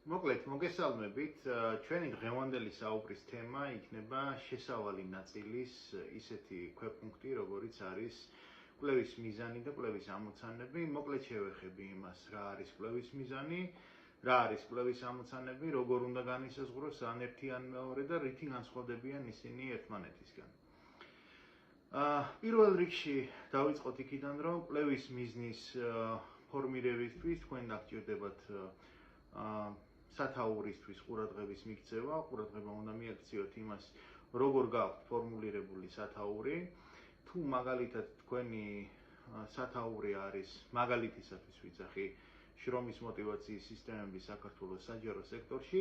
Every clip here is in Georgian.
მოკლედ, მოგესალმებით. ჩვენი დღევანდელი საუბრის თემა იქნება შესავალი ნაწილის ისეთი ქვეპუნქტი, როგორიც არის კვლევის მიზანი და კვლევის ამოცანები. მოკლედ შევეხები იმას, რა არის კვლევის მიზანი, რა არის კვლევის ამოცანები, როგორ უნდა განისაზღვროს ან ერთი ან მეორე და რითი განსხვავდებიან ისინი ერთმანეთისგან. პირველ რიგში დავიწყოთ იქიდან, რომ კვლევის მიზნის ფორმირებისთვის თქვენ დაგჭირდებათ სათაურისთვის ყურადღების მიქცევა, ყურადღება უნდა მიაქციოთ იმას, როგორ გაქვთ ფორმულირებული სათაური. თუ მაგალითად თქვენი სათაური არის მაგალითისათვის ვიძახი შრომის მოტივაციის სისტემები საქართველოს საჯარო სექტორში,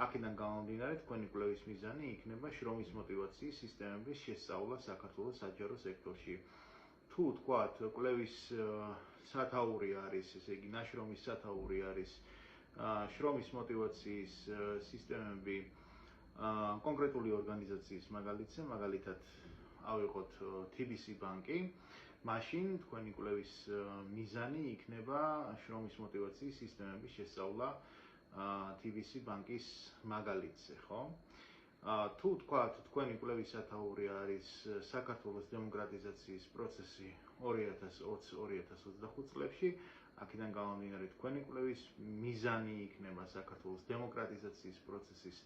აქედან გამომდინარე თქვენი კვლევის მიზანი იქნება შრომის მოტივაციის სისტემების შესწავლა საქართველოს საჯარო სექტორში. თუ თქვათ კვლევის სათაური არის, ესე იგი ნაშრომის სათაური არის შრომის მოტივაციის სისტემები კონკრეტული ორგანიზაციის მაგალითად ავიღოთ TBC ბანკი, მაშინ თქვენი კვლევის მიზანი იქნება შრომის მოტივაციის სისტემების შესწავლა TBC ბანკის მაგალითზე, ხო? თუ თქვათ თქვენი კვლევის სათაური არის საქართველოს დემოკრატიზაციის პროცესი 2020-2025 წლებში, აქედან გამომდინარე თქვენი კვლევის მიზანი იქნება საქართველოს დემოკრატიზაციის პროცესის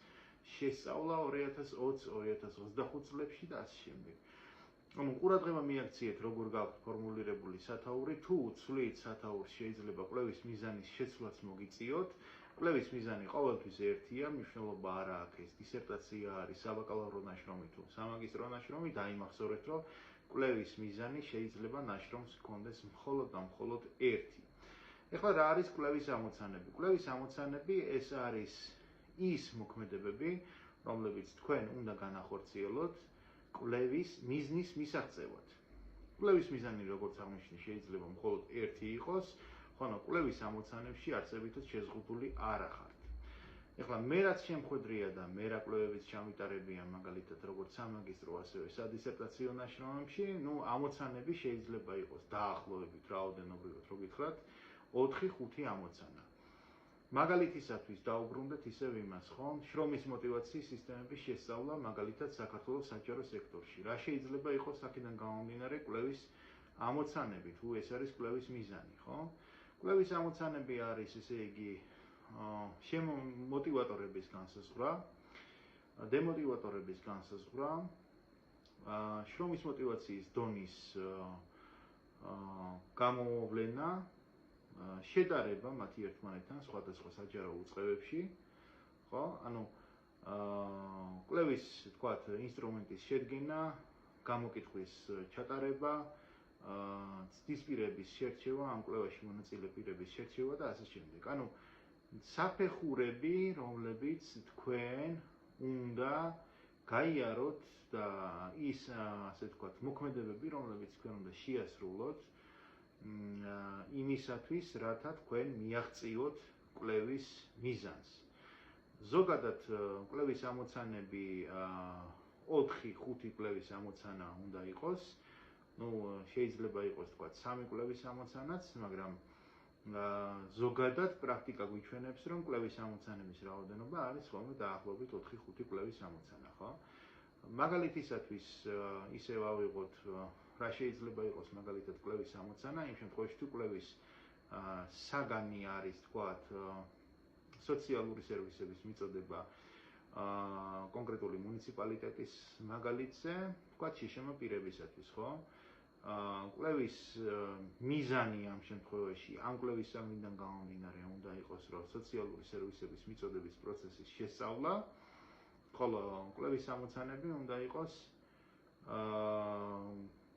შესწავლა 2020-2025 წლებში და ასე შემდეგ. ყურადღება მიაქციეთ, როგორ გაქვთ ფორმულირებული სათაური, თუ უცვლით სათაურს შეიძლება კვლევის მიზანის შეცვლაც მოგიწიოთ. კვლევის მიზანი ყოველთვის ერთია, მნიშვნელობა არ აქვს, დისერტაცია არის, საბაკალავრო ნაშრომი თუ სამაგისტრო ნაშრომი, დაიმახსოვრეთ, რომ კვლევის მიზანი შეიძლება ნაშრომს ჰქონდეს მხოლოდ და მხოლოდ ერთი. ეხლა რა არის კვლევის ამოცანები? კვლევის ამოცანები ეს არის ის მოქმედებები, რომლებიც თქვენ უნდა განახორციელოთ კვლევის მიზნის მისაღწევად. კვლევის მიზანი, როგორც აღნიშნე, შეიძლება მხოლოდ ერთი იყოს, ხოლო კვლევის ამოცანებში არცებითად შეზღუდული არ ახართ. ეხლა მე რაც შემხვედრია და მე რა კვლევებიც ჩამიტარებია, მაგალითად, როგორც სამაგისტრო, ასევე სადისერტაციო ნაშრომებში, ამოცანები შეიძლება იყოს დაახლოებით რაოდენობრივად, რო გითხრათ, 4-5 ამოცანა. მაგალითისათვის დაუბრუნდეთ ისევ იმას, ხომ? შრომის მოტივაციის სისტემების შესწავლა, მაგალითად, საქართველოს საჯარო სექტორში. რა შეიძლება იყოს აქედან გამომდინარე კვლევის ამოცანები, თუ ეს არის კვლევის მიზანი, ხო? კვლევის ამოცანები არის, ესე იგი, მოტივატორების განსაზღვრა, დემოტივატორების განსაზღვრა, შრომის მოტივაციის დონის გამოვლენა, შედარება მათი ერთმანეთთან სხვადასხვა საჯარო უწყებებში, ხო? ანუ კვლევის, თქვათ, ინსტრუმენტის შედგენა, გამოკითხვის ჩატარება, ცდის პირების შერჩევა, ამ კვლევაში მონაწილე პირების შერჩევა და ასე შემდეგ. ანუ საფეხურები, რომლებიც თქვენ უნდა გაიაროთ და ის, ასე ვთქვათ, მოქმედებები, რომლებიც თქვენ უნდა შეასრულოთ იმისათვის, რათა თქვენ მიაღწიოთ კვლევის მიზანს. ზოგადად კვლევის ამოცანები 4-5 კვლევის ამოცანა უნდა იყოს. შეიძლება იყოს, თქვათ, 3 კვლევის ამოცანაც, მაგრამ ზოგადად პრაქტიკა გვიჩვენებს, რომ კვლევის ამოცანების რაოდენობა არის ხოლმე დაახლოებით 4-5 კვლევის ამოცანა, ხო? მაგალითისათვის ისევ ავიღოთ, რა შეიძლება იყოს მაგალითად კვლევის ამოცანა, იმ შემთხვევაში თუ კვლევის საგანი არის, თქვათ, სოციალური სერვისების მიწოდება კონკრეტული მუნიციპალიტეტის მაგალითზე, თქვათ, შიშემო პირებისათვის, ხო? კვლევის მიზანი ამ შემთხვევაში, ამ კვლევის საგნიდან გამომდინარე უნდა იყოს, რომ სოციალური სერვისების მიწოდების პროცესის შესწავლა, ხოლო კვლევის ამოცანები უნდა იყოს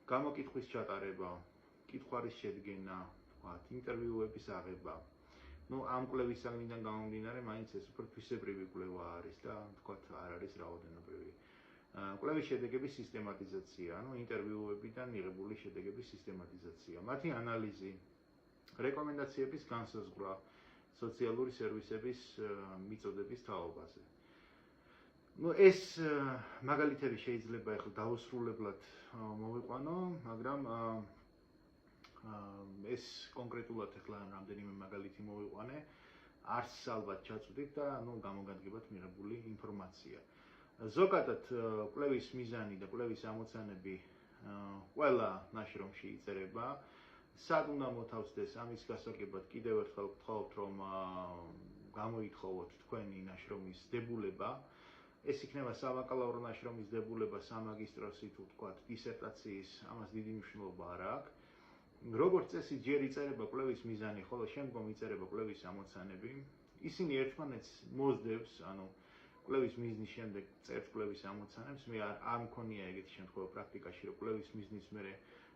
გამოკითხვის ჩატარება, კითხვარის შედგენა, თქვათ, ინტერვიუების აღება. ამ კვლევის საგნიდან გამომდინარე, მაინც ეს უფრო თვისებრივი კვლევა არის და, თქვათ, არ არის რაოდენობრივი. კვლევის შედეგების სისტემატიზაცია, ინტერვიუებიდან მიღებული შედეგების სისტემატიზაცია, მათი ანალიზი, რეკომენდაციების განსაზღვრა სოციალური სერვისების მიწოდების თაობაზე. ეს მაგალითები შეიძლება ახლა დაუსრულებლად მოვიყვანო, მაგრამ ეს კონკრეტულად ახლა რამდენიმე მაგალითი მოვიყვანე, არც ალბათ ჩაწვდით და გამოგადგებათ მიღებული ინფორმაცია. ზოგადად კვლევის მიზანი და კვლევის ამოცანები ყველა ნაშრომში იწერება. სად უნდა მოთავსდეს ამის გასაგებად კიდევ ერთხელ ვთხოვთ, რომ გამოითხოვოთ თქვენი ნაშრომის დებულება. ეს იქნება საბაკალავრო ნაშრომის დებულება, სამაგისტროსი თუ თქვათ დისერტაციის, ამას დიდი მნიშვნელობა არ აქვს. როგორც წესი ჯერ იწერება კვლევის მიზანი, ხოლო შემდგომ იწერება კვლევის ამოცანები. ისინი ერთმანეთს მოსდევს, ანუ კვლევის მიზნის შემდეგ წერს კვლევის ამოცანებს. მე არ მქონია ეგეთი შემთხვევა პრაქტიკაში, რომ კვლევის მიზნის მერე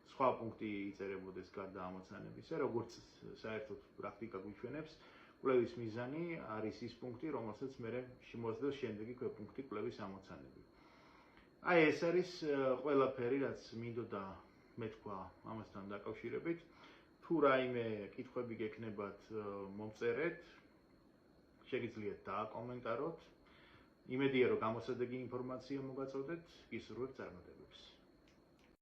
სხვა პუნქტი იწერებოდეს გარდა ამოცანებისა, როგორც საერთოდ პრაქტიკა გვიჩვენებს, კვლევის მიზანი არის ის პუნქტი, რომელსაც მერე შემოსდევს შემდეგი პუნქტი კვლევის ამოცანები. აი ეს არის ყველაფერი, რაც მინდოდა მეთქვა ამასთან დაკავშირებით. თუ რაიმე კითხვები გექნებათ, მომწერეთ, შეგიძლიათ დააკომენტაროთ. იმედია, რომ გამოსადეგი ინფორმაცია მოგაწოდეთ, გისურვებთ წარმატებებს.